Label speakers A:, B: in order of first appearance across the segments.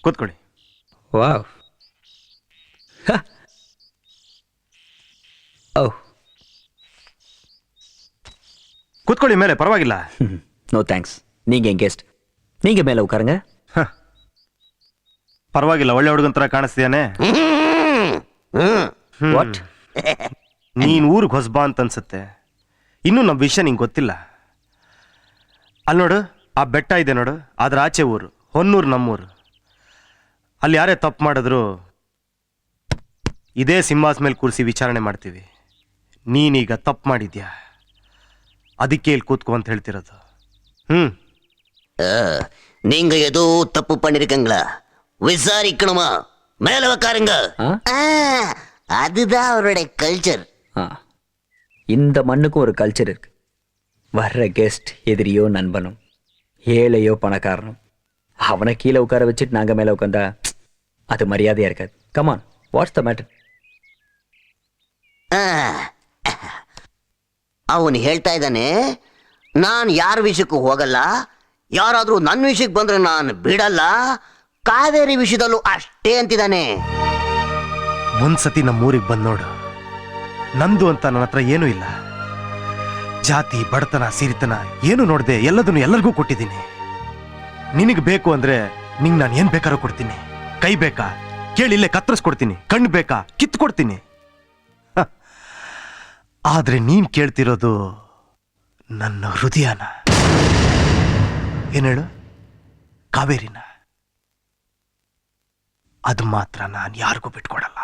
A: ಕೂತ್ಕೊಳ್ಳಿ.
B: ವಾವ್. ಓಹ್,
A: ಕೂತ್ಕೊಳ್ಳಿ ಮೇಲೆ, ಪರವಾಗಿಲ್ಲ.
B: No thanks. நீங்க என் ಗೆಸ್ಟ್, நீங்க மேல உட்காருங்க.
A: ಪರವಾಗಿಲ್ಲ, ಒಳ್ಳೆ ಹುಡುಗನ ತರ ಕಾಣಿಸ್ತೀಯಾನೆ.
B: ವಾಟ್?
A: ನೀನ್ ಊರಿಗೆ ಹೊಸಬಾ ಅಂತ ಅನ್ಸುತ್ತೆ. ಇನ್ನೂ ನಮ್ಮ ವಿಷಯ ನಿಂಗೆ ಗೊತ್ತಿಲ್ಲ. ಅಲ್ಲಿ ನೋಡು, ಆ ಬೆಟ್ಟ ಇದೆ ನೋಡು, ಅದ್ರ ಆಚೆ ಊರು ಹೊನ್ನೂರು, ನಮ್ಮೂರು. ಅಲ್ಲಿ ಯಾರೇ ತಪ್ಪು ಮಾಡಿದ್ರು ಇದೇ ಸಿಂಹಾಸ್ ಮೇಲೆ ಕೂರಿಸಿ ವಿಚಾರಣೆ ಮಾಡ್ತೀವಿ. ನೀನೀಗ ತಪ್ಪು ಮಾಡಿದ್ಯಾ, ಅದಕ್ಕೆ ಇಲ್ಲಿ ಕೂತ್ಕೋ ಅಂತ ಹೇಳ್ತಿರೋದು.
C: நீங்க ஏதோ தப்பு பண்ணிருக்கீங்களா விசாரிக்கணுமா? மேல உட்காருங்க. அதுதான் அவருடைய கல்ச்சர்.
B: இந்த மண்ணுக்கும் ஒரு கல்ச்சர் இருக்கு. வர்ற கெஸ்ட் எதிரியோ நண்பனும், ஏழையோ பணக்காரனும், அவனை கீழே உட்கார வச்சுட்டு நாங்க மேல உட்காந்தா அது மரியாதையா இருக்காது. Come on, what's the matter?
C: ಅವನು ಹೇಳ್ತಾ ಇದ್ದಾನೆ, ನಾನು ಯಾರ ವಿಷಯಕ್ಕೂ ಹೋಗಲ್ಲ, ಯಾರಾದ್ರೂ ನನ್ನ ವಿಷಯಕ್ಕೆ ಬಂದ್ರೆ ನಾನು ಬಿಡಲ್ಲ, ಕಾವೇರಿ ವಿಷಯದಲ್ಲೂ ಅಷ್ಟೇ ಅಂತಿದ್ದಾನೆ.
A: ಒಂದ್ಸತಿ ನಮ್ಮೂರಿಗೆ ಬಂದು ನೋಡು, ನಂದು ಅಂತ ನನ್ನ ಹತ್ರ ಏನೂ ಇಲ್ಲ. ಜಾತಿ, ಬಡತನ, ಸಿರಿತನ ಏನು ನೋಡದೆ ಎಲ್ಲದನ್ನು ಎಲ್ಲರಿಗೂ ಕೊಟ್ಟಿದ್ದೀನಿ. ನಿನಗೆ ಬೇಕು ಅಂದ್ರೆ ನಿಂಗೆ ನಾನು ಏನ್ ಬೇಕಾದ್ರೂ ಕೊಡ್ತೀನಿ. ಕೈ ಬೇಕಾ ಕೇಳಿಲ್ಲೇ ಕತ್ತರಿಸ್ಕೊಡ್ತೀನಿ, ಕಣ್ಣು ಬೇಕಾ ಕಿತ್ಕೊಡ್ತೀನಿ. ಆದ್ರೆ ನೀನ್ ಕೇಳ್ತಿರೋದು ನನ್ನ ಹೃದಯನ. ಏನ್ ಹೇಳು? ಕಾವೇರಿನ. ಅದು ಮಾತ್ರ ನಾನು ಯಾರಿಗೂ ಬಿಟ್ಕೊಡಲ್ಲ.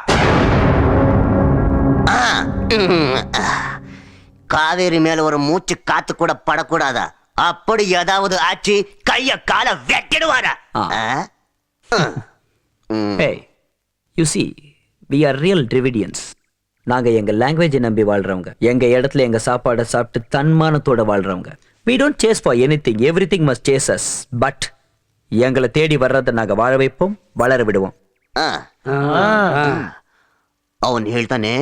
C: காவேரி மேல ஒரு மூச்சு காத்து கூட படக்கூடாதா? அப்படி ஏதாவது ஆச்சு கைய கால வெட்டிடுவாரா?
B: Hey, you see, we are real Dravidians. நாங்க எங்க லாங்குவேஜை நம்பி வாழ்றவங்க, எங்க இடத்துல எங்க சாப்பாடை சாப்பிட்டு தன்மானத்தோட வாழ்றவங்க. We don't chase for anything, everything must chase us. But எங்களை தேடி வர்றதை நாங்க வாழ வைப்போம், வளர விடுவோம்.
C: ಅವನು ಹೇಳ್ತಾನೆ,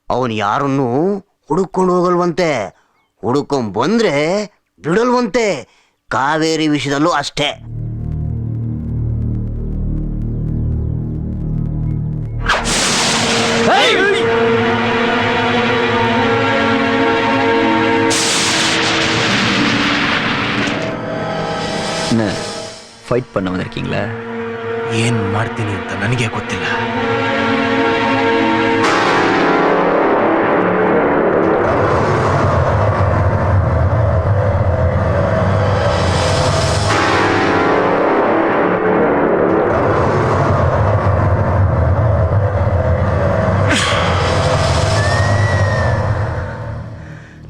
C: ಅವನು ಯಾರನ್ನು ಹುಡುಕೊಂಡು ಹೋಗಲ್ವಂತೆ, ಹುಡುಕೊಂಡ್ ಬಂದ್ರೆ ಬಿಡಲ್ವಂತೆ. ಕಾವೇರಿ ವಿಷಯದಲ್ಲೂ ಅಷ್ಟೇ.
B: என்ன ஃபைட் பண்ண வந்திருக்கீங்களா?
A: ಏನ್ ಮಾಡ್ತೀನಿ ಅಂತ ನನಗೆ ಗೊತ್ತಿಲ್ಲ.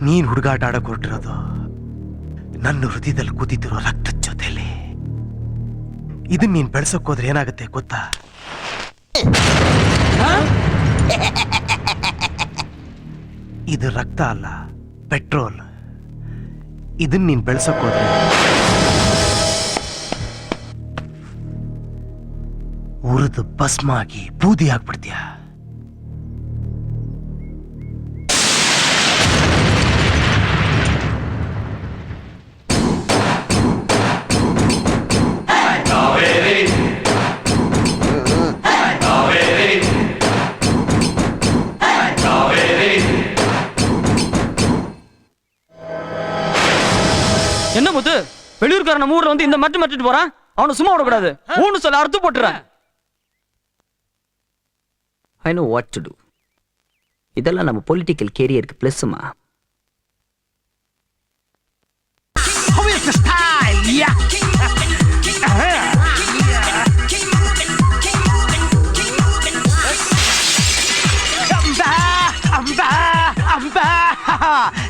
A: ನೀನ್ ಹುಡುಗಾಟ ಆಡಕ್ ಹೊರಟಿರೋದು ನನ್ನ ಹೃದಯದಲ್ಲಿ ಕೂತಿದ್ದಿರೋ ರಕ್ತದ ಜೊತೆಲಿ. ಇದನ್ನ ನೀನ್ ಬೆಳೆಸೋಕ್ ಹೋದ್ರೆ ಏನಾಗುತ್ತೆ ಗೊತ್ತಾ? ಇದು ರಕ್ತ ಅಲ್ಲ, ಪೆಟ್ರೋಲ್. ಇದನ್ನ ನೀನ್ ಬೆಳೆಸೋಕ್ ಹೋದ್ರೆ ಉರಿದು ಭಸ್ಮ ಆಗಿ ಬೂದಿ ಆಗ್ಬಿಡ್ತೀಯ.
D: என்ன முத்து, வெளியூர்காரன் நம்ம ஊர்ல வந்து இந்த மட்டு மட்டிட்டு போறான், அவனை சும்மா விடக்கூடாது. ஊன்னு சொல்ல அறுத்து போட்டுறேன்.
B: I know what to do. இதெல்லாம் நம்ம பொலிட்டிக்கல் கேரியருக்கு பிளஸ்மா.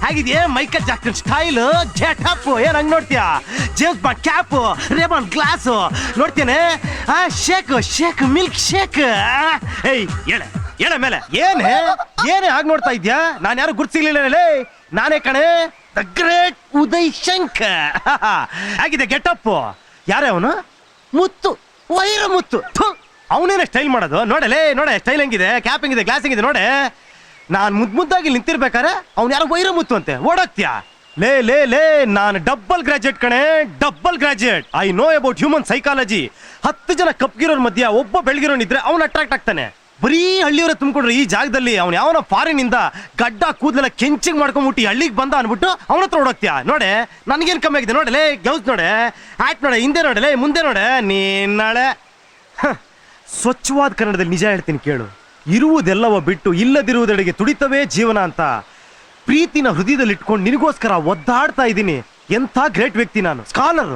A: ಹಾಗಿದೆಯೇ ಮೈಕಲ್ ಜಾಕ್ಸನ್ ಸ್ಟೈಲ್ ಜೆಟಪ್ ಏನ್ ಹಂಗ್ ನೋಡ್ತೀಯಾ ಜೇಮ್ಸ್ ಬಾಂಡ್ ಕ್ಯಾಪ್ ರೇಬಾನ್ ಗ್ಲಾಸ್ ನೋಡ್ತೇನೆ ಶೇಕ್ ಶೇಕ್ ಮಿಲ್ಕ್ ಶೇಕ್ ಏಯ್ ಹೇಳ ಮೇಲೆ ಏನೇ ಹಾಗೆ ನೋಡ್ತಾ ಇದ್ಯಾ ನಾನು ಯಾರು ಗುರ್ತಿರ್ಲಿಲ್ಲ ನಾನೇ ಕಣೆ ದ ಗ್ರೇಟ್ ಉದಯ್ ಶಂಕರ್ ಆಗಿದೆ ಗೆಟಪ್ ಯಾರೇ ಅವನು ಮುತ್ತು ವೈರ ಮುತ್ತು ಅವನೇನೆ ಸ್ಟೈಲ್ ಮಾಡೋದು ನೋಡೆ ಸ್ಟೈಲ್ ಹೆಂಗಿದೆ ಕ್ಯಾಪ್ ಹೆಂಗಿದೆ ಗ್ಲಾಸ್ ಹೆಂಗಿದೆ ನೋಡೆ ನಾನು ಮುದ್ದಾಗಿ ನಿಂತಿರ್ಬೇಕಾರೆ ಅವ್ನು ಯಾರೋ ವೈರ ಮುತ್ತು ಅಂತೆ ಓಡೋಗ್ತೀಯಾ ಲೇ ನಾನು ಡಬಲ್ ಗ್ರಾಜುಯೇಟ್ ಕಣೆ double graduate I know about human psychology 10 ಜನ ಕಪ್ಗಿರೋರ್ ಮಧ್ಯ ಒಬ್ಬ ಬೆಳಗಿರೋನಿದ್ರೆ ಅವ್ನು ಅಟ್ರಾಕ್ಟ್ ಆಗ್ತಾನೆ ಬರೀ ಹಳ್ಳಿಯವರ ತುಂಬಿಕೊಂಡ್ರೆ ಈ ಜಾಗದಲ್ಲಿ ಅವ್ನು ಯಾವನ ಫಾರಿನಿಂದ ಗಡ್ಡ ಕೂದಲೆಲ್ಲ ಕೆಂಚಿಗೆ ಮಾಡ್ಕೊಂಡ್ಬಿಟ್ಟು ಹಳ್ಳಿಗೆ ಬಂದ ಅನ್ಬಿಟ್ಟು ಅವನ ಹತ್ರ ಓಡೋಗ್ತೀಯಾ ನೋಡೆ ನನಗೇನು ಕಮ್ಮಿ ಆಗಿದೆ ನೋಡಲೇ ಗ್ಲೌಸ್ ನೋಡೆ ಆಯ್ತು ನೋಡೆ ಹಿಂದೆ ನೋಡಲೇ ಮುಂದೆ ನೋಡೆ ನೀನ್ ನಾಳೆ ಸ್ವಚ್ಛವಾದ ಕನ್ನಡದಲ್ಲಿ ನಿಜ ಹೇಳ್ತೀನಿ ಕೇಳು ಇರುವುದೆಲ್ಲವ ಬಿಟ್ಟು ಇಲ್ಲದಿರುವುದೆಡೆಗೆ ತುಡಿತವೇ ಜೀವನ ಅಂತ ಪ್ರೀತಿನ ಹೃದಯದಲ್ಲಿ ಇಟ್ಕೊಂಡು ನಿನಗೋಸ್ಕರ ಒದ್ದಾಡ್ತಾ ಇದ್ದೀನಿ ಎಂಥ ಗ್ರೇಟ್ ವ್ಯಕ್ತಿ ನಾನು ಸ್ಕಾಲರ್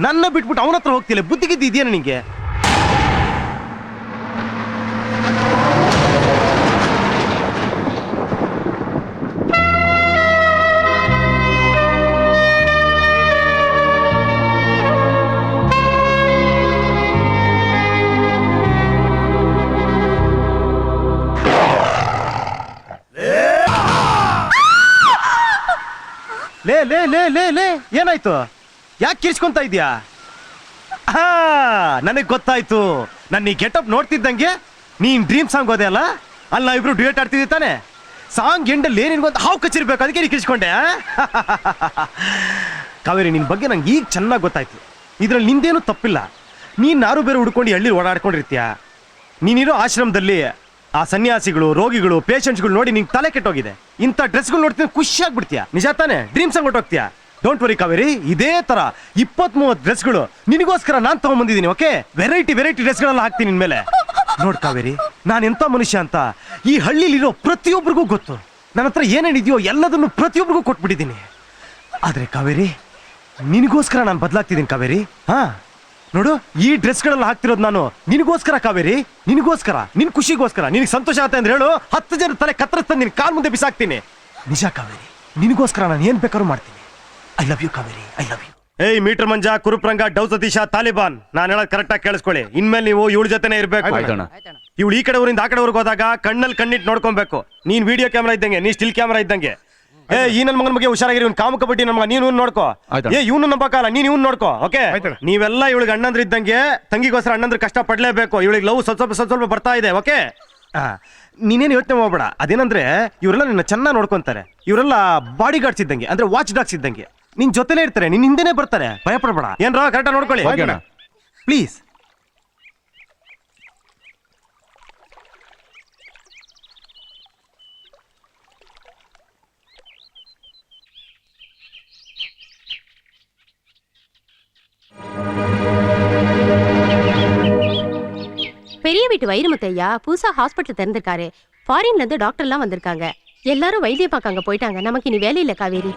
A: ನನ್ನ ಬಿಟ್ಬಿಟ್ಟು ಅವನ ಹತ್ರ ಹೋಗ್ತಿಲ್ಲ ಬುದ್ಧಿಗಿದ್ದು ಇದೆಯಾ ನಿನಗೆ ಲೇ ಏನಾಯ್ತು ಯಾಕೆ ಕಿರ್ಚ್ಕೊಂತ ಇದ್ಯಾ ನನಗೆ ಗೊತ್ತಾಯ್ತು ನನ್ನ ಈ ಗೆಟಪ್ ನೋಡ್ತಿದ್ದಂಗೆ ನೀನ್ ಡ್ರೀಮ್ ಸಾಂಗ್ ಹೋದೆ ಅಲ್ಲ ಅಲ್ಲಿ ನಾವಿಬ್ರು ಡ್ಯೂಯೇಟ್ ಆಡ್ತಿದ್ದೆ ತಾನೆ ಸಾಂಗ್ ಎಂಡಲ್ಲಿ ನಿನ್ಗೊಂದು ಹಾವು ಕಚ್ಚಿರ್ಬೇಕು ಅದಕ್ಕೆ ನೀನು ಕಿರ್ಚ್ಕೊಂಡೆ ಕಾವೇರಿ ನಿನ್ ಬಗ್ಗೆ ನಂಗೆ ಈಗ ಚೆನ್ನಾಗಿ ಗೊತ್ತಾಯ್ತು ಇದ್ರಲ್ಲಿ ನಿಂದೇನು ತಪ್ಪಿಲ್ಲ ನೀನ್ ನಾರು ಬೇರೆ ಹುಡ್ಕೊಂಡು ಹಳ್ಳಿ ಓಡಾಡ್ಕೊಂಡಿರ್ತೀಯ ನೀನಿರೋ ಆಶ್ರಮದಲ್ಲಿ ಆ ಸನ್ಯಾಸಿಗಳು ರೋಗಿಗಳು ಪೇಷಂಟ್ಸ್ಗಳು ನೋಡಿ ನಿಂಗೆ ತಲೆ ಕೆಟ್ಟೋಗಿದೆ ಇಂಥ ಡ್ರೆಸ್ಗಳು ನೋಡ್ತೀನಿ ಖುಷಿ ಆಗ್ಬಿಡ್ತೀಯ ನಿಜ ತಾನೆ ಡ್ರೀಮ್ ಸಾಂಗ್ ಹೊಟ್ಟೋಗ್ತೀಯ ಡೋಂಟ್ ವರಿ ಕಾವೇರಿ ಇದೇ ತರ 20-30 ಡ್ರೆಸ್ಗಳು ನಿನಗೋಸ್ಕರ ನಾನು ತಗೊಂಡ್ಬಂದಿದ್ದೀನಿ ಓಕೆ ವೆರೈಟಿ ಡ್ರೆಸ್ಗಳೆಲ್ಲ ಹಾಕ್ತೀನಿ ನಿನ್ ಮೇಲೆ ನೋಡ್ ಕಾವೇರಿ ನಾನು ಎಂತ ಮನುಷ್ಯ ಅಂತ ಈ ಹಳ್ಳಿಲಿರೋ ಪ್ರತಿಯೊಬ್ಬರಿಗೂ ಗೊತ್ತು ನನ್ನ ಹತ್ರ ಏನೇನಿದೆಯೋ ಎಲ್ಲದನ್ನು ಪ್ರತಿಯೊಬ್ಬರಿಗೂ ಕೊಟ್ಬಿಟ್ಟಿದ್ದೀನಿ ಆದ್ರೆ ಕಾವೇರಿ ನಿನಗೋಸ್ಕರ ನಾನು ಬದಲಾಗ್ತಿದ್ದೀನಿ ಕಾವೇರಿ ನೋಡು ಈ ಡ್ರೆಸ್ಗಳೆಲ್ಲ ಹಾಕ್ತಿರೋದು ನಾನು ನಿನಗೋಸ್ಕರ ಕಾವೇರಿ ನಿನಗೋಸ್ಕರ ನಿನ್ ಖುಷಿಗೋಸ್ಕರ ನಿನಗೆ ಸಂತೋಷ ಆಗುತ್ತೆ ಅಂದ್ರೆ ಹೇಳು 10 ಜನ ತಲೆ ಕತ್ತರಿಸ್ತಾನೆ ನಿನ್ ಕಾಲ್ ಮುಂದೆ ಬಿಸಾಕ್ತೀನಿ ನಿಜ ಕಾವೇರಿ ನಿನಗೋಸ್ಕರ ನಾನು ಏನ್ ಬೇಕಾದ್ರೂ ಮಾಡ್ತೀನಿ I love you Kaveri I love you ಏಯ್ ಮೀಟರ್ ಮಂಜ ಕುರುಪ್ರಂಗ ಡೌ ಸತೀಶ ತಾಲಿಬಾನ್ ನಾನು ಹೇಳೋದು ಕರೆಕ್ಟಾಗಿ ಕೇಳಿಸ್ಕೊಳ್ಳಿ ಇನ್ಮೇಲೆ ನೀವು ಇವಳ ಜೊತೆನೆ ಇರ್ಬೇಕು ಇವಳು ಈ ಕಡೆ ಊರಿಂದ ಆ ಕಡೆ ಊರಿಗೆ ಹೋದಾಗ ಕಣ್ಣಲ್ಲಿ ಕಣ್ಣಿಟ್ಟು ನೋಡ್ಕೊಬೇಕು ನೀನ್ ವಿಡಿಯೋ ಕ್ಯಾಮ್ರಾ ಇದ್ದಂಗೆ ನೀ ಸ್ಟಿಲ್ ಕ್ಯಾಮ್ರಾ ಇದ್ದಂಗೆ ಈ ನನ್ನ ಮಗನ ಬಗ್ಗೆ ಹುಷಾರಾಗಿರಿ ಇವ್ನು ಕಾಮಕ ಬಡ್ಡಿ ನನ್ನ ಮಗ ನೀನು ನೋಡ್ಕೋ ಇವನು ನಂಬಕಲ್ಲ ನೀನ್ ಇವ್ನು ನೋಡ್ಕೋ ಓಕೆ ನೀವೆಲ್ಲ ಇವಳಿಗೆ ಅಣ್ಣಂದ್ರ ಇದ್ದಂಗೆ ತಂಗಿಗೋಸ್ಕರ ಅಣ್ಣಂದ್ರ ಕಷ್ಟ ಪಡ್ಲೇಬೇಕು ಇವಳಿಗೆ ಲವ್ ಸ್ವಲ್ಪ ಬರ್ತಾ ಇದೆ ಓಕೆ ನೀನೇನು ಯೋಚನೆ ಮಾಡ್ಬೇಡ ಅದೇನಂದ್ರೆ ಇವರೆಲ್ಲ ನಿನ್ನ ಚೆನ್ನಾಗಿ ನೋಡ್ಕೊಂತಾರೆ ಇವರೆಲ್ಲ ಬಾಡಿ ಗಾರ್ಡ್ಸ್ ಇದ್ದಂಗೆ ಅಂದ್ರೆ ವಾಚ್ ಡಾಗ್ಸ್ ಇದ್ದಂಗೆ ನಿನ್ ಜೊತೆಲೇ ಇರ್ತಾರೆ ನಿನ್ ಹಿಂದೆನೆ ಬರ್ತಾರೆ ಭಯ ಪಡಬೇಡ ಏನ್ರ ಕರೆಕ್ಟಾಗಿ ನೋಡ್ಕೊಳ್ಳಿ ಪ್ಲೀಸ್
E: பெரிய வீட்டு வைரமுத்தையா புதுசா ஹாஸ்பிட்டல் திறந்திருக்காரு ஃபாரின்ல இருந்து டாக்டர் எல்லாம் வந்திருக்காங்க எல்லாரும் வைத்திய பார்க்க அங்க போயிட்டாங்க நமக்கு இனி வேலை இல்ல Kaveri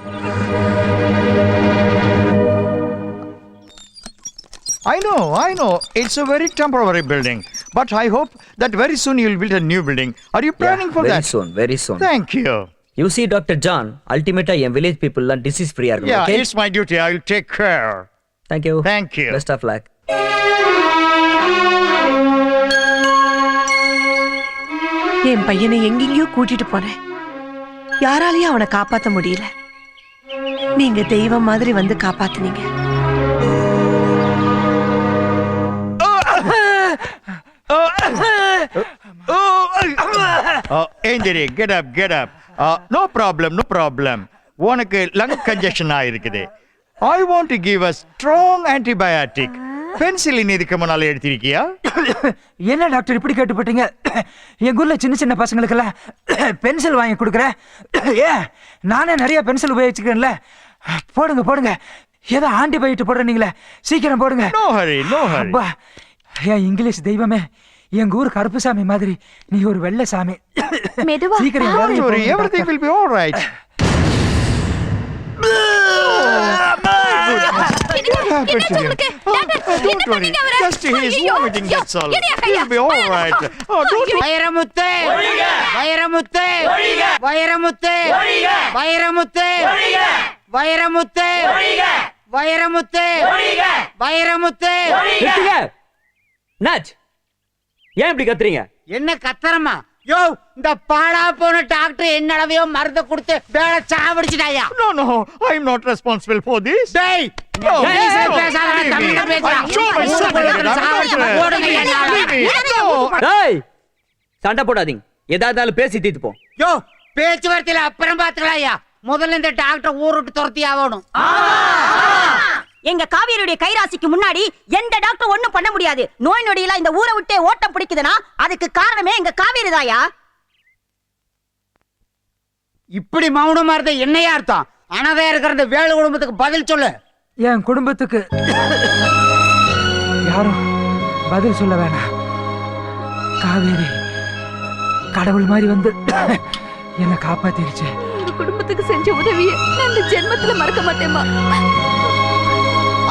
F: I know. It's a very temporary building. But I hope that very soon you'll build a new building. Are you planning for that?
B: Very soon.
F: Thank you.
B: You see, Dr. John, ultimately, I am village people and disease free.
F: Yeah,
B: okay?
F: it's my duty. I'll take care.
B: Thank you.
F: Thank you.
B: Best of luck.
G: என் பையனை எங்கெங்கயோ கூட்டிட்டு போனேன் யாராலையும் அவனை காப்பாத்த முடியல நீங்க தெய்வம் மாதிரி வந்து காப்பாத்துனீங்க
F: Angel, get up. No problem. உனக்கு lung congestion ஆயிருக்குது. I want to give a strong antibiotic. Penicillin இதுக்கு முன்னால எடுத்திருக்கியா?
H: என்ன டாக்டர் இப்படி கேட்டுப்பட்டீங்க? எங்க ஊர்ல சின்ன பசங்களுக்கெல்லாம் பென்சில் வாங்கி கொடுக்குறேன். நானே நிறைய பென்சில் உபயோகிச்சுக்கிறேன்ல. போடுங்க. ஏதோ ஆன்டிபயோட்டிக் போடுறீங்களே, சீக்கிரம் போடுங்க.
F: No hurry.
H: அப்பா, என் இங்கிலீஷ் தெய்வமே, எங்க ஊர் கருப்புசாமி மாதிரி நீ ஒரு வெள்ளை சாமி. சீக்கிரம்
F: everything will be all right. happened to him? Don't worry. Just he's vomiting, that's all. He'll be all right. Oh, don't worry.
I: Vairamuthu Vairamuthu Vairamuthu Vairamuthu Vairamuthu Vairamuthu Vairamuthu
B: நிறுத்துங்க. என்னாச்சு? ஏன் இப்படி கத்துறீங்க?
I: என்ன கத்தரமா? யோ, இந்த பாழா போன டாக்டர் என்னடவையோ மருந்து கொடுத்து வேலை சாவடிச்சிட்டாயா?
F: No, I'm not responsible for this.
I: டேய்,
F: No,
I: இங்கிலீஷ்ல
F: no,
I: பேசாத,
F: leave me.
I: தமிழ்ல பேசுடா.
F: I'm sure my son will get
I: சாவடிச்சு
F: doctor.
I: போடுங்க என்னால.
F: Leave me. No.
B: டேய், சண்டை போடாதீங்க. எதா இருந்தாலும் பேசி தீர்த்துப்போம்.
I: யோ, பேச்சுவார்த்தையில அப்புறம் பாத்துக்கலாம்யா. முதல்ல இந்த டாக்டர் ஊர் விட்டு துரத்தி ஆகணும்.
J: எங்க காவேரியுடைய கைராசிக்கு முன்னாடி எந்த டாக்டர் ஒண்ணும் பண்ண முடியாது. நோய் நொடியில இந்த ஊரை விட்டே ஓட்டம் பிடிக்குதுன்னா அதுக்கு காரணமே எங்க காவேரி தாயா.
I: இப்படி மௌனமா இருந்த என்னையா அர்த்தம்? அனாதையா இருக்கிற இந்த வேலு குடும்பத்துக்கு பதில் சொல்லு.
H: என் குடும்பத்துக்கு யாரும் பதில் சொல்ல வேணாம். காவேரி கடவுள் மாதிரி வந்து என்னை காப்பாத்திருச்சு.
J: குடும்பத்துக்கு செஞ்ச உதவியை நான் இந்த ஜென்மத்துல மறக்க மாட்டேமா.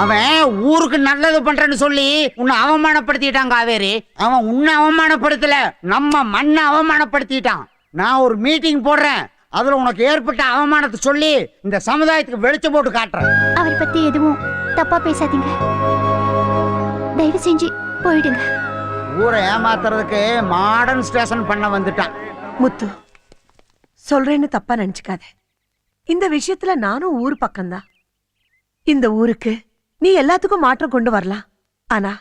I: அவன் ஊருக்கு நல்லது பண்றேன்னு சொல்லி உன்னை அவமானப்படுத்திட்டான் காவேரி. அவன் உன்னை அவமானப்படுத்தல, நம்ம மண்ணை அவமானப்படுத்திட்டான். நான் ஒரு மீட்டிங் போடுறேன், அதுல உனக்கு ஏற்பட்ட அவமானத்தை சொல்லி இந்த சமுதாயத்துக்கு வெளிச்சம் போட்டு காட்டுறேன்.
J: அவரை பத்தி எதுவும் தப்பா பேசாதீங்க, தயவு செஞ்சு போயிடுங்க.
I: ஊரை ஏமாத்துறதுக்கு மாடர்ன் ஸ்டேஷன் பண்ண வந்துட்டான்.
G: முத்து, சொல்றேன்னு தப்பா நினைச்சுக்காத. இந்த விஷயத்துல நானும் ஊர் பக்கம்தான். இந்த ஊருக்கு நீ எல்லாத்துக்கும் மாற்றம் கொண்டு வரலாம், ஆனா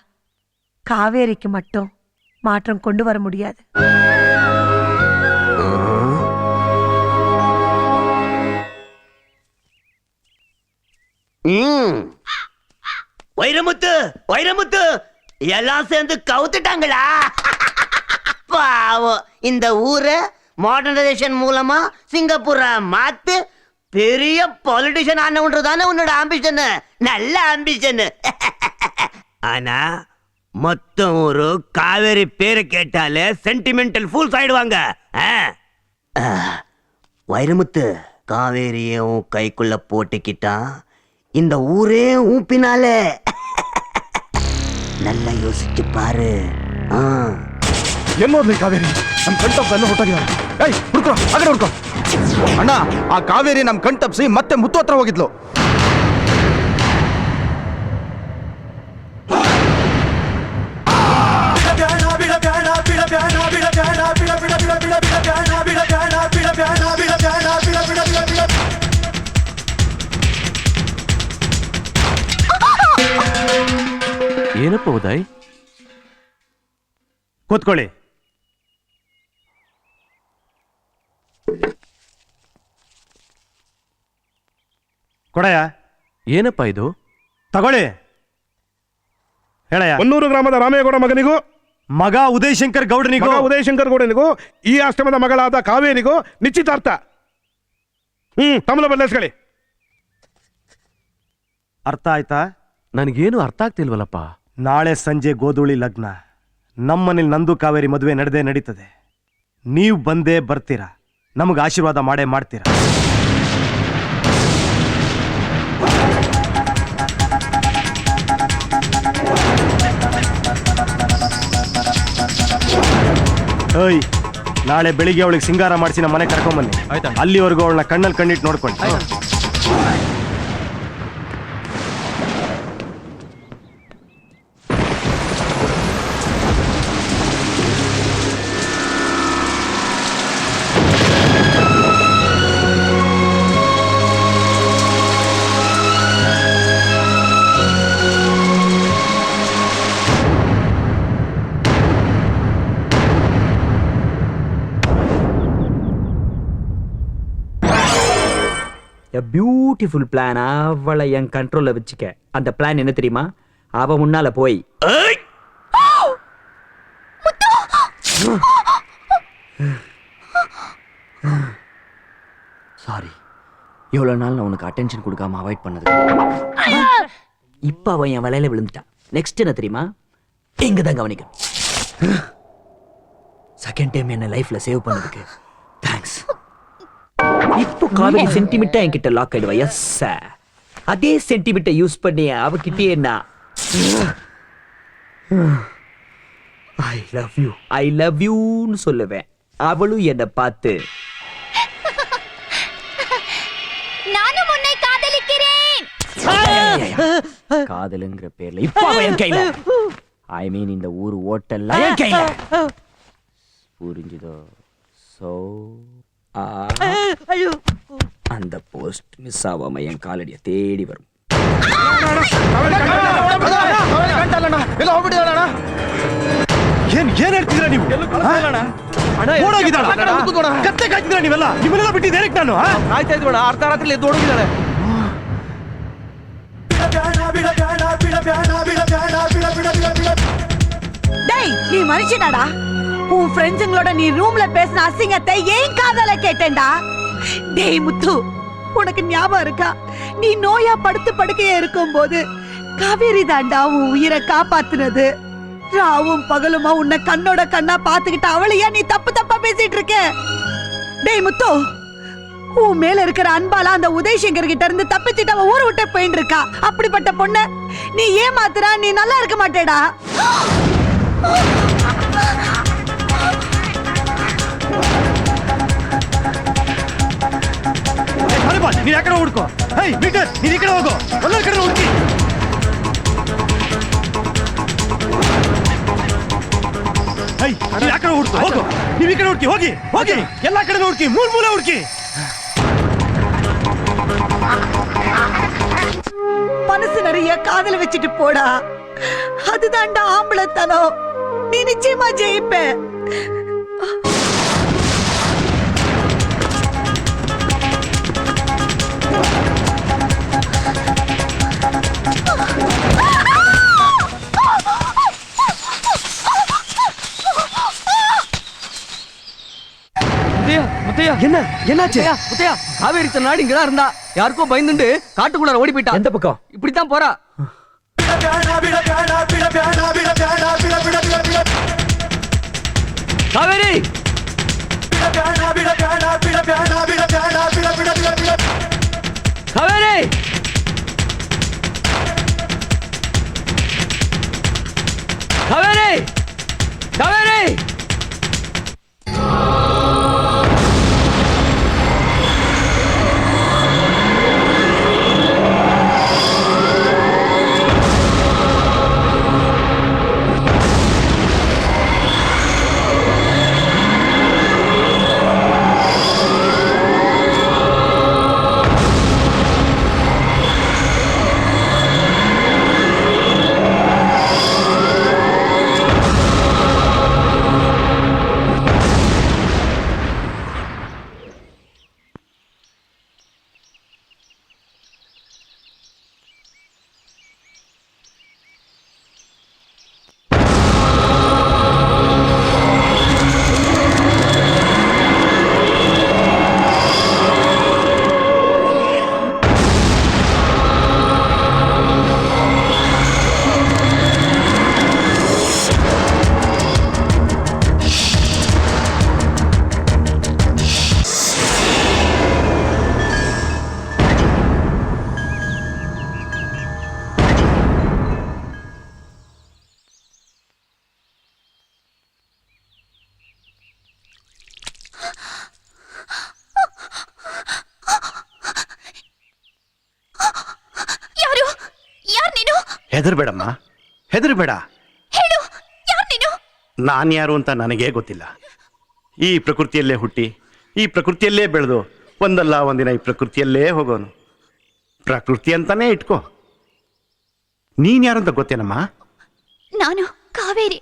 G: காவேரிக்கு மட்டும் மாற்றம் கொண்டு வர முடியாது.
C: வைரமுத்து வைரமுத்து எல்லாம் சேர்ந்து கவுத்துட்டாங்களா? பாவம், இந்த ஊரை மாடர்னைசேஷன் மூலமா சிங்கப்பூரை மாத்து பெரிய பொலிட்டிஷியன் ஆனவன்றதானே உன்னோட ஆம்பிஷன். நல்ல ஆம்பிஷன். ஆனா மொத்தம் ஒரு காவேரி பேரை கேட்டாலே சென்டிமெண்டல் ஃபூல்ஸ் ஆயிடுவாங்க. வைரமுத்து, காவேரியும் கைக்குள்ள போட்டுக்கிட்டான், இந்த ஊரே ஊப்பினாலே. நல்லா யோசிச்சு பாரு.
A: ಎಲ್ಲೋದ್ಲಿ ಕಾವೇರಿ? ನಮ್ ಕಣ್ ತಪ್ಪ ಎಲ್ಲ ಹೊಟ್ಟೋಗಿದ್ದಾರೆ. ಏಯ್ ಹುಡ್ಕೋ, ಆಗಡೆ ಹುಡ್ಕೋ. ಅಣ್ಣ, ಆ ಕಾವೇರಿ ನಮ್ ಕಣ್ ತಪ್ಪಿಸಿ ಮತ್ತೆ ಮುತ್ತು ಹತ್ರ ಹೋಗಿದ್ಲು.
K: ಏನಪ್ಪ ಉದಯ್?
A: ಕೂತ್ಕೊಳ್ಳಿ. ಕೊಡಯ್ಯ.
K: ಏನಪ್ಪ ಇದು?
A: ತಗೊಳ್ಳಿ. ಹೇಳಯ್ಯ.
K: ಹೊನ್ನೂರು ಗ್ರಾಮದ ರಾಮೇಗೌಡ ಮಗನಿಗೂ,
A: ಮಗ ಉದಯ್ ಶಂಕರ್ ಗೌಡನಿಗೂ,
K: ಉದಯ್ ಶಂಕರ್ ಗೌಡನಿಗೂ, ಈ ಆಶ್ರಮದ ಮಗಳಾದ ಕಾವೇರಿಗೂ ನಿಶ್ಚಿತಾರ್ಥ. ತಮ್ಮಲ ಬದಲಿಸ್ಕೊಳ್ಳಿ.
A: ಅರ್ಥ ಆಯ್ತಾ?
K: ನನಗೇನು ಅರ್ಥ ಆಗ್ತಿಲ್ವಲ್ಲಪ್ಪ.
A: ನಾಳೆ ಸಂಜೆ ಗೋಧೂಳಿ ಲಗ್ನ. ನಮ್ಮನೇಲಿ ನಂದು ಕಾವೇರಿ ಮದುವೆ ನಡೆದೇ ನಡೀತದೆ. ನೀವು ಬಂದೇ ಬರ್ತೀರಾ, ನಮಗೆ ಆಶೀರ್ವಾದ ಮಾಡೇ ಮಾಡ್ತೀರಾ. ಓಯ್, ನಾಳೆ ಬೆಳಿಗ್ಗೆ ಅವಳಿಗೆ ಸಿಂಗಾರ ಮಾಡಿಸಿ ನಮ್ಮ ಮನೆ ಕರ್ಕೊಂಬನ್ನಿ. ಅಲ್ಲಿವರೆಗೂ ಅವಳನ್ನ ಕಣ್ಣಲ್ಲಿ ಕಣ್ಣಿಟ್ಟು ನೋಡ್ಕೊಳ್ಳಿ.
B: Beautiful plan. அவளை என் கண்ட்ரோல்ல வச்சுக்க. அந்த பிளான் என்ன தெரியுமா? அவ முன்னால போய் சாரி, இவ்வளவு நாள் நான் உனக்கு அட்டென்ஷன் கொடுக்காம அவாய்ட் பண்ணது. இப்ப அவன் என் வலையில விழுந்துட்டான். நெக்ஸ்ட் என்ன தெரியுமா? எங்க தான் கவனிக்க. செகண்ட் டைம் என்ன லைஃப்ல சேவ் பண்ணதுக்கு தேங்க்ஸ். இப்போ காவேரி சென்டிமெண்டா என்கிட்ட லாக் ஆயிடுவா. எஸ், அதே சென்டிமீட்டர் யூஸ் பண்ணி அவகிட்டே நான் ஐ லவ் யூன்னு சொல்லுவேன். அவளும் என்னை பார்த்து
J: நானும் உன்னை காதலிக்கிறேன்.
B: காதலுங்கிற பேர்ல இப்ப அவ என் கையில. ஐ மீன் இந்த ஊர் ஓட்டல்ல என் கையில. புரிஞ்சுதோ? சோ அந்த போஸ்ட் மிஸ் ஆகாம என் காலடிய தேடி வரும்.
A: ಏನ್ ಹೇಳ್ತಿದ್ರ ನೀವು ಕತ್ತೆ ಕಾಯ್ತಿದ್ರ ನೀವೆಲ್ಲ ನಿಮ್ಮನ್ನೆಲ್ಲ ಬಿಟ್ಟಿದ್ದೆ ಏನಕ್ಕೆ ನಾನು
D: ಆಯ್ತಾ ಇದ್ಬೇಡ, ಅರ್ಧ ರಾತ್ರಿ ಎದ್ದು ಓಡೋಗಿದ್ದಾಳೆ.
G: டேய் நீ மனுஷனாடா? உன் ஃப்ரெண்ட்ஸுங்களோட நீ ரூம்ல பேசின அசிங்கத்தை ஏன் காதல கேட்டேன்டா? டேய் முத்து, உனக்கு ஞாபகம் இருக்கா? நீ நோயா படுத்து படுக்கையா இருக்கும் போது காவேரி தாண்டா உன் உயிரை காப்பாத்துனது. ராவும் பகலுமா உன்னை கண்ணோட கண்ணா பாத்துக்கிட்ட அவளையா நீ தப்பு தப்பா பேசிட்டு இருக்க? டேய் முத்து, உன் மேல இருக்கிற அன்பால அந்த உதயசங்கர் கிட்ட இருந்து தப்பிச்சுட்டு அவ ஊரை விட்டு போயிட்டு இருக்கா. அப்படிப்பட்ட பொண்ண நீ ஏமாத்துறா, நீ நல்லா இருக்க மாட்டேடா.
A: ನೀನ್ ಯಾಕಡೆ ಹುಡ್ಕೋ? ಹೈ ಮೀಟರ್ ನೀನ್ ಈ ಕಡೆ ಹೋಗೋ, ಒಂದೊಂದ್ ಕಡೆ ಹುಡುಕಿ. ಹೈ ನೀನ್ ಯಾಕಡೆ ಹುಡ್ಕೋ? ಹೋಗೋ, ನೀವ್ ಈ ಕಡೆ ಹುಡುಕಿ, ಹೋಗಿ ಹೋಗಿ, ಎಲ್ಲಾ ಕಡೆ ಹುಡುಕಿ, ಮೂಲೆ ಹುಡುಕಿ.
G: மனசு நிறைய காதல வச்சுட்டு போடா, அதுதான்டா ஆம்பளத்தனம். நீ நிச்சயமா ஜெயிப்ப.
D: முத்தையா,
A: என்ன என்னாச்சு?
D: முத்தையா, காவேரி நாடு இங்கதான் இருந்தா, யாருக்கோ பயந்துண்டு காட்டுக்குள்ளார ஓடி போயிட்டா.
B: எந்த பக்கம்?
D: இப்படித்தான் போறா. காவேரி, காவேரி, காவேரி, காவேரி.
A: ಹೆದರ್ಬೇಡಮ್ಮ, ಹೆದರ್ಬೇಡ. ನಾನು ಯಾರು ಅಂತ ನನಗೇ ಗೊತ್ತಿಲ್ಲ. ಈ ಪ್ರಕೃತಿಯಲ್ಲೇ ಹುಟ್ಟಿ ಈ ಪ್ರಕೃತಿಯಲ್ಲೇ ಬೆಳೆದು ಒಂದಲ್ಲ ಒಂದಿನ ಈ ಪ್ರಕೃತಿಯಲ್ಲೇ ಹೋಗೋನು. ಪ್ರಕೃತಿ ಅಂತಾನೆ ಇಟ್ಕೋ. ನೀನ್ ಯಾರು ಅಂತ ಗೊತ್ತೇನಮ್ಮ?
J: ನಾನು ಕಾವೇರಿ.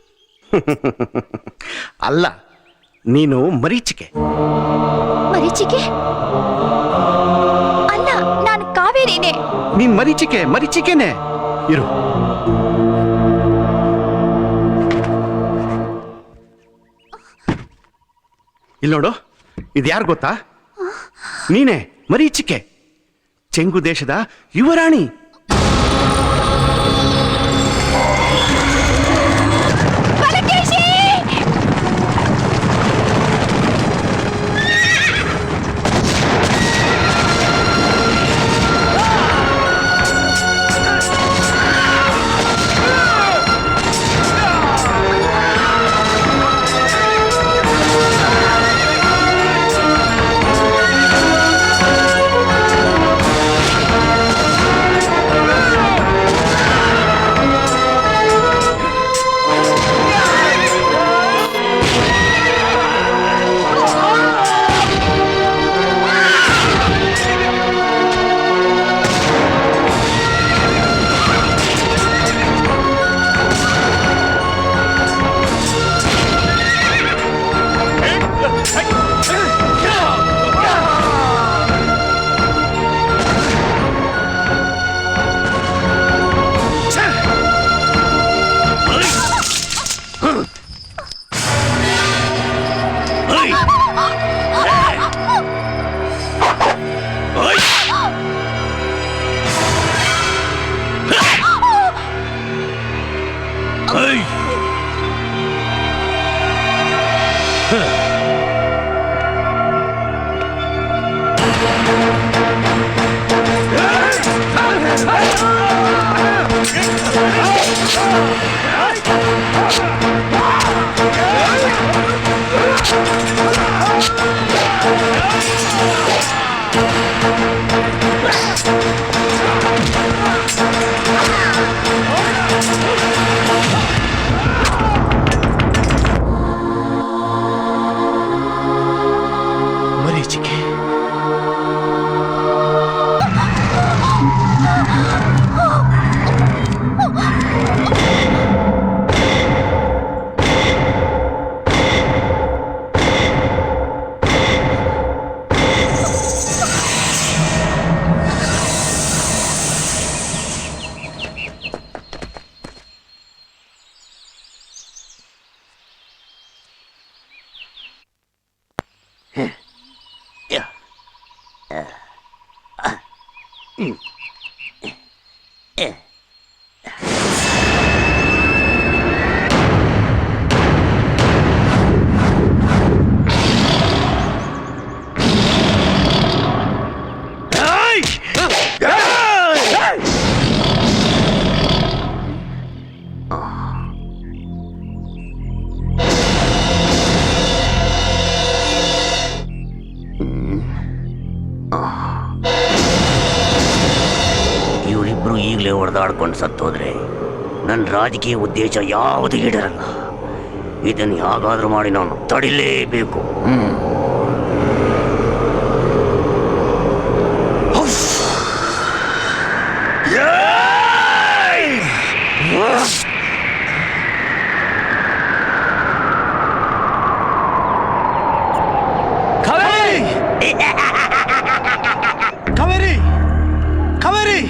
A: ಅಲ್ಲ, ನೀನು ಮರೀಚಿಕೆ.
J: ಮರೀಚಿಕೆ ಅಲ್ಲ, ನಾನು ಕಾವೇರಿನೇ.
A: ನೀನ್ ಮರೀಚಿಕೆ, ಮರೀಚಿಕೆನೆ ಇರು. ಇಲ್ಲಿ ನೋಡು, ಇದು ಯಾರು ಗೊತ್ತಾ? ನೀನೇ ಮರೀಚಿಕೆ, ಚೆಂಗು ದೇಶದ ಯುವರಾಣಿ. ಮರೀಚಿಕೆ.
C: ಇವರಿಬ್ರು ಈಗಲೇ ಹೊಡೆದಾಡ್ಕೊಂಡು ಸತ್ತೋದ್ರೆ ನನ್ನ ರಾಜಕೀಯ ಉದ್ದೇಶ ಯಾವುದು ಈಡೇರಲ್ಲ. ಇದನ್ನು ಯಾಗಾದ್ರೂ ಮಾಡಿ ನಾನು ತಡಿಲೇಬೇಕು.
A: ಕಾವೇರಿ, ಕಾವೇರಿ, ಕಾವೇರಿ,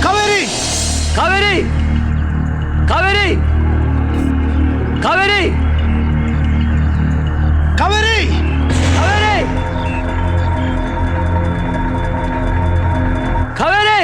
D: ಕಾವೇರಿ, ಕಾವೇರಿ, ಕಾವೇರಿ,
A: ಕಾವೇರಿ,
D: ಕಾವೇರಿ, ಕಾವೇರಿ.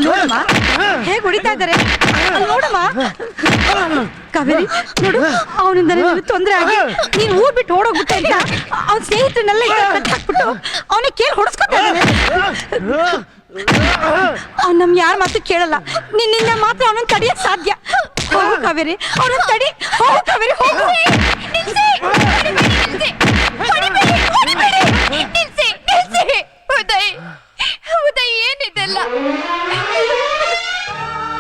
G: ನೋಡಮ್ಮ ಹೇಗೆ ಹೊಡಿತಾ ಇದ್ದಾರೆ, ನೋಡಮ್ಮ. ಕಾವೇರಿ ನೋಡು, ಅವನಿಂದ ನಿನಗೆ ತೊಂದರೆ ಆಗಿ ನೀನು ಊರ್ ಬಿಟ್ಟು ಓಡೋಗ್ಬಿಟ್ಟೆ ಅಂತ ಅವನ ಸ್ನೇಹಿತರನ್ನೆಲ್ಲ ಹಾಕ್ಬಿಟ್ಟು ಅವನಿಗೆ ಕೇಳಿ ಹೊಡೆಸ್ಕೊತಾ ಇದ್ದಾನೆ. ಅವ್ನು ನಮ್ ಯಾರ ಮಾತು ಕೇಳಲ್ಲ, ನಿನ್ನಿಂದ ಮಾತ್ರ ಅವನನ್ನ ತಡೆಯಕ್ ಸಾಧ್ಯ. ಹೋಗು ಕಾವೇರಿ, ಅವನನ್ನ ತಡಿ. ಹೋಗು ಕಾವೇರಿ, ಹೋಗು.
E: ಉದಯ್ ಏನಿದೆಲ್ಲ?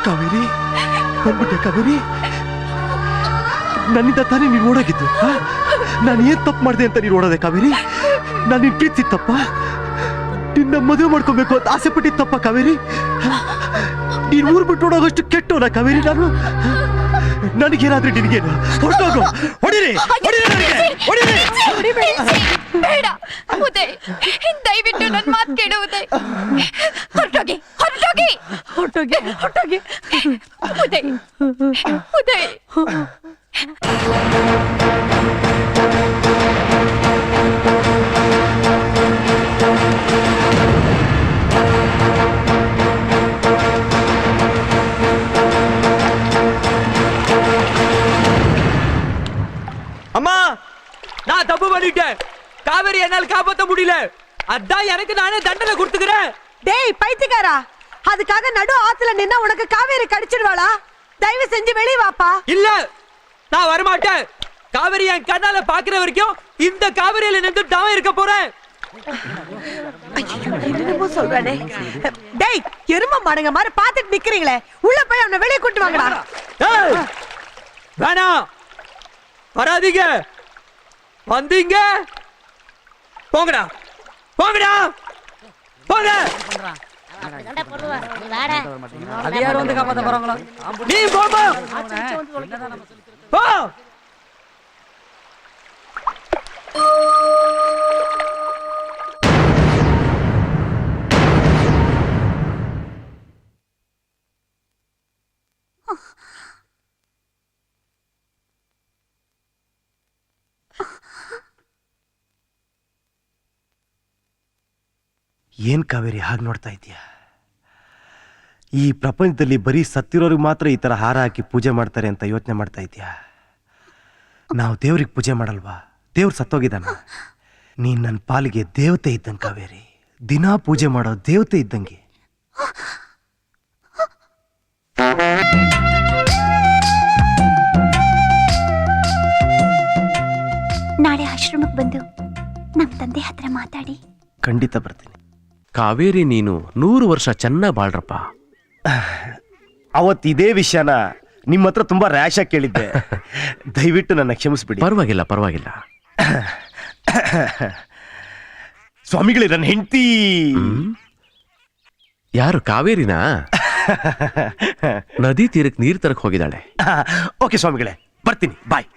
A: ಕಾವೇರಿ, ಬಂದ್ಬಿಟ್ಟೆ ಕಾವೇರಿ. ನನ್ನಿಂದ ತಾನೇ ನೀನು ಓಡಾಗಿದ್ದು. ನಾನು ಏನ್ ತಪ್ಪು ಮಾಡಿದೆ ಅಂತ ನೀನು ಓಡೋದೆ ಕಾವೇರಿ? ನಾನು ನಿನ್ ಪ್ರೀತಿಸಿತ್ತಪ್ಪ, ನಿನ್ನ ಮದುವೆ ಮಾಡ್ಕೋಬೇಕು ಅಂತ ಆಸೆ ಪಟ್ಟಿತ್ತಪ್ಪ ಕಾವೇರಿ. ನೀನು ಊರ್ ಬಿಟ್ಟು ಓಡೋಗಷ್ಟು ಕೆಟ್ಟವನ ಕಾವೇರಿ ನಾನು? ನನಗೇನಾದ್ರೆ ನಿನಗೇನು? ಹೊರಟೋಗು, ಹೊಡಿರಿ, ಹೊಡಿರಿ ನನಗೆ, ಹೊಡಿರಿ.
E: ಬೇಡ ಉದಯ್, ದಯವಿಟ್ಟು ನನ್ನ ಮಾತು ಕೇಳು ಉದಯ್. ಹೊರಟೋಗಿ, ಹೊರಟೋಗಿ, ಹೊರಟೋಗಿ, ಹೊರಟೋಗಿ. ಉದಯ್, ಉದಯ್.
D: அம்மா நான் தப்பு பண்ணிட்டேன். காவேரி என்னால் காப்பாற்ற முடியல. அதான் எனக்கு நானே தண்டனை கொடுத்துக்கிறேன்.
G: டேய் பைத்தியக்காரா, அதுக்காக நடு ஆத்துல நின்னா உனக்கு காவேரி கடிச்சிடுவாளா? தயவு செஞ்சு வெளிய வாப்பா.
D: இல்ல, நான் வரமாட்டேன். காவேரி என் கண்ணால பாக்குற வரைக்கும் இந்த காவேரியில நின்று தான் இருக்க போறேன்.
G: என்னமோ சொல்றானே. டேய் எரும மாடுங்க மாதிரி பாத்துட்டு நிக்கிறீங்களே, உள்ள போய் அவனை வெளிய கூட்டி வாங்கடா.
D: ஏய், வேணாம், வராதீங்க. வந்தீங்க போங்கடா, போங்கடா, போங்க.
J: அது யார் வந்து காப்பாத்த போறாங்களோ?
D: நீ போமா போ.
A: ಏನ್ ಕಾವೇರಿ ಹಾಗೆ ನೋಡ್ತಾ ಇದೀಯ? ಈ ಪ್ರಪಂಚದಲ್ಲಿ ಬರೀ ಸತ್ತಿರೋರಿಗೆ ಮಾತ್ರ ಈ ತರ ಹಾರ ಹಾಕಿ ಪೂಜೆ ಮಾಡ್ತಾರೆ ಅಂತ ಯೋಚನೆ ಮಾಡ್ತಾ ಇದೀಯ? ನಾವು ದೇವ್ರಿಗೆ ಪೂಜೆ ಮಾಡಲ್ವಾ? ದೇವ್ರು ಸತ್ತೋಗಿದ್ದಾನ. ನೀನ್ ನನ್ನ ಪಾಲಿಗೆ ದೇವತೆ ಇದ್ದಂಗೆ ಕಾವೇರಿ, ದಿನಾ ಪೂಜೆ ಮಾಡೋ ದೇವತೆ ಇದ್ದಂಗೆ.
J: ನಾಳೆ ಆಶ್ರಮಕ್ಕೆ ಬಂದು ನಮ್ಮ ತಂದೆ ಹತ್ರ ಮಾತಾಡಿ.
A: ಖಂಡಿತ ಬರ್ತೀನಿ.
L: ಕಾವೇರಿ, ನೀನು 100 ವರ್ಷ ಚೆನ್ನಾಗಿ ಬಾಳ್ರಪ್ಪ.
A: ಅವತ್ತು ಇದೇ ವಿಷಯನ ನಿಮ್ಮ ಹತ್ರ ತುಂಬಾ ರ್ಯಾಶ್ ಆಗಿ ಕೇಳಿದ್ದೆ. ದಯವಿಟ್ಟು ನನ್ನ ಕ್ಷಮಿಸ್ಬಿಡಿ.
L: ಪರವಾಗಿಲ್ಲ, ಪರವಾಗಿಲ್ಲ.
A: ಸ್ವಾಮಿಗಳೇ, ನನ್ನ ಹೆಂಡತಿ.
L: ಯಾರು? ಕಾವೇರಿನಾ? ನದಿ ತೀರಕ್ಕೆ ನೀರು ತರಕ್ ಹೋಗಿದ್ದಾಳೆ.
A: ಓಕೆ ಸ್ವಾಮಿಗಳೇ, ಬರ್ತೀನಿ, ಬಾಯ್.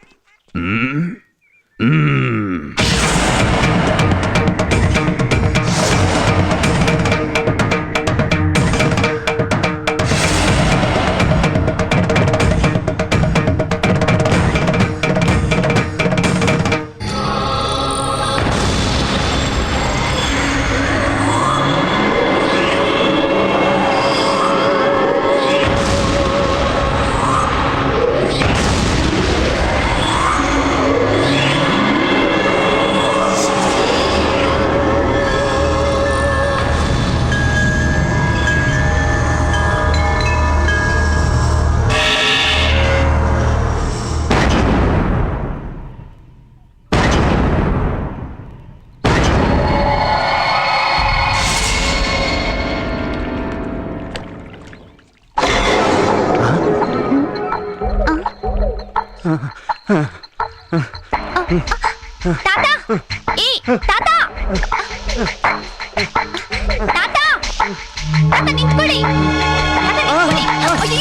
J: ತಾತ, ಏ ತಾತ, ತಾತ, ತಾತ ನಿಂತ್ಕೊಳ್ಳಿ, ತಾತ ನಿಂತ್ಕೊಳ್ಳಿ.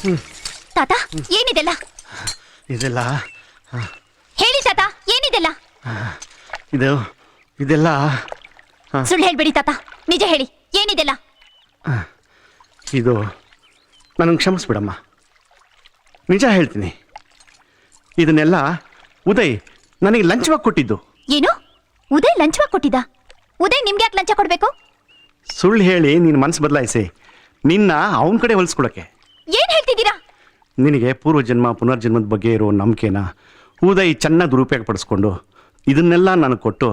J: ಅಯ್ಯೋ, ತಾತ, ಏನಿದೆಲ್ಲ?
A: ಇದೆಲ್ಲ
J: ಹೇಳಿ ತಾತ, ಏನಿದೆಲ್ಲ?
A: ಇದೆಲ್ಲ
J: ಸುಳ್ಳು ಹೇಳ್ಬೇಡಿ ತಾತ, ನಿಜ ಹೇಳಿ, ಏನಿದೆಲ್ಲ?
A: ಇದು ನನಗೆ ಕ್ಷಮಿಸ್ಬಿಡಮ್ಮ, ನಿಜ ಹೇಳ್ತೀನಿ. ಇದನ್ನೆಲ್ಲ ಉದಯ್ ನನಗೆ ಲಂಚವಾಗಿ ಕೊಟ್ಟಿದ್ದು.
J: ಏನು? ಉದಯ್ ಲಂಚವಾಗಿ ಕೊಟ್ಟಿದ್ದ? ಉದಯ್ ನಿಮ್ಗೆ ಯಾಕೆ ಲಂಚ ಕೊಡ್ಬೇಕು?
A: ಸುಳ್ಳು ಹೇಳಿ ನಿನ್ನ ಮನಸ್ಸು ಬದಲಾಯಿಸಿ ನಿನ್ನ ಅವನ ಕಡೆ ಹೊಲಿಸ್ಕೊಡಕ್ಕೆ.
J: ಏನ್ ಹೇಳ್ತಿದ್ದೀರಾ?
A: ನಿನಗೆ ಪೂರ್ವಜನ್ಮ ಪುನರ್ಜನ್ಮದ ಬಗ್ಗೆ ಇರೋ ನಂಬಿಕೆನ ಉದಯ್ ಚೆನ್ನಾಗಿ ದುರುಪಯೋಗ ಪಡಿಸ್ಕೊಂಡು ಇದನ್ನೆಲ್ಲ ನನಗೆ ಕೊಟ್ಟು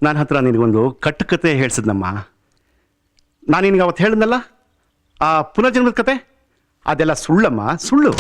A: ನನ್ನ ಹತ್ರ ನಿನಗೊಂದು ಕಟ್ಟುಕತೆ ಹೇಳ್ಸಿದ್ನಮ್ಮ. ನಾನು ನಿನಗೆ ಅವತ್ತು ಹೇಳಿದ್ನಲ್ಲ ಆ ಪುನರ್ಜನ್ಮದ ಕತೆ, ಅದೆಲ್ಲ ಸುಳ್ಳಮ್ಮ, ಸುಳ್ಳು.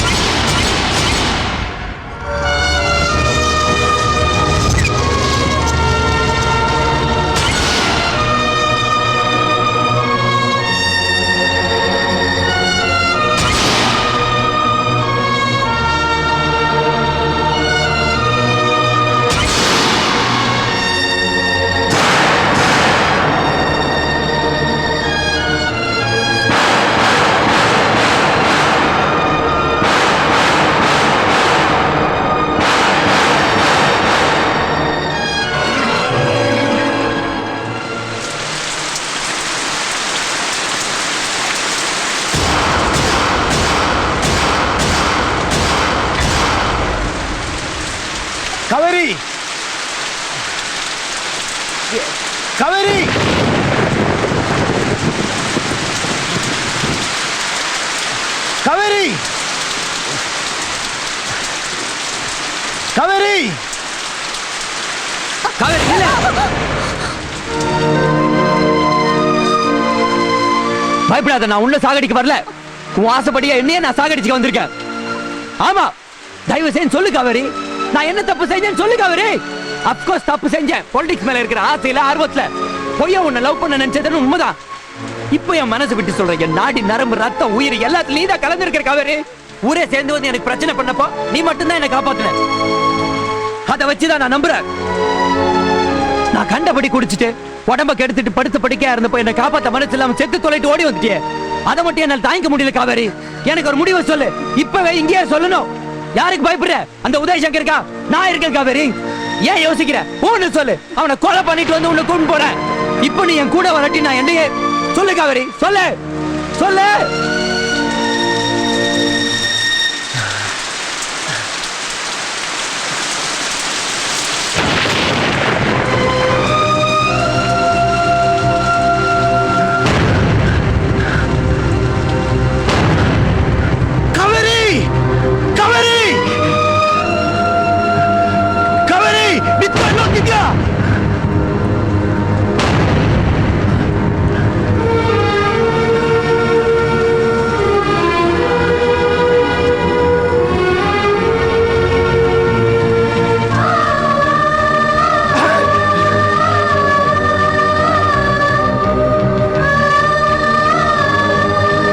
D: காவேரி இல்ல. பயப்படாத, நான் உன்ன சாகடிக்க வரல. உன் ஆசைப்படியா என்னையே நான் சாகடிச்சுக்க வந்திருக்கேன். ஆமா, தயவு செஞ்சு சொல்லு காவேரி, நான் என்ன தப்பு செஞ்சேன்னு சொல்லு காவேரி. அப்கோர்ஸ் தப்பு செஞ்சேன். பொலிட்டிக்ஸ் மேல இருக்கிற ஆசையில ஆர்வத்துல பொய்யா உன்னை லவ் பண்ண நினைச்சதுன்னு உண்மைதான். இப்போ என் மனசு விட்டு சொல்றேன், என் நாடி நரம்பு ரத்தம் உயிர் எல்லாத்துலயும் நீ தான் கலந்துருக்கிற காவேரி. ஊரே சேர்ந்து வந்து எனக்கு பிரச்சனை பண்ணப்போ நீ மட்டும்தான் என்னை காப்பாத்துன. அதை வச்சுதான் நான் நம்புறேன். நான் கண்டபடி குடிச்சிட்டு உடம்ப கெடுத்துட்டு படுத்து படுக்கையா இருந்தப்போ என்னை காப்பாத்த மனசு இல்லாம செத்து தொலைட்டு ஓடி வந்துட்டியே. அதை மட்டும் என்னால் தாங்கிக்க முடியல காவேரி. எனக்கு ஒரு முடிவை சொல்லு, இப்பவே இங்கேயே சொல்லணும். யாருக்கு பயப்படுற? அந்த உதய் சங்கருக்கா? நான் இருக்கேன் காவேரி. ஏன் யோசிக்கிற? ஒண்ணு சொல்லு, அவனை கொலை பண்ணிட்டு வந்து உன்னை கூண்டு போறேன். இப்போ நீ என் கூட வரட்டி நான் என்னையே சொல்லு காவேரி, சொல்லு சொல்லு.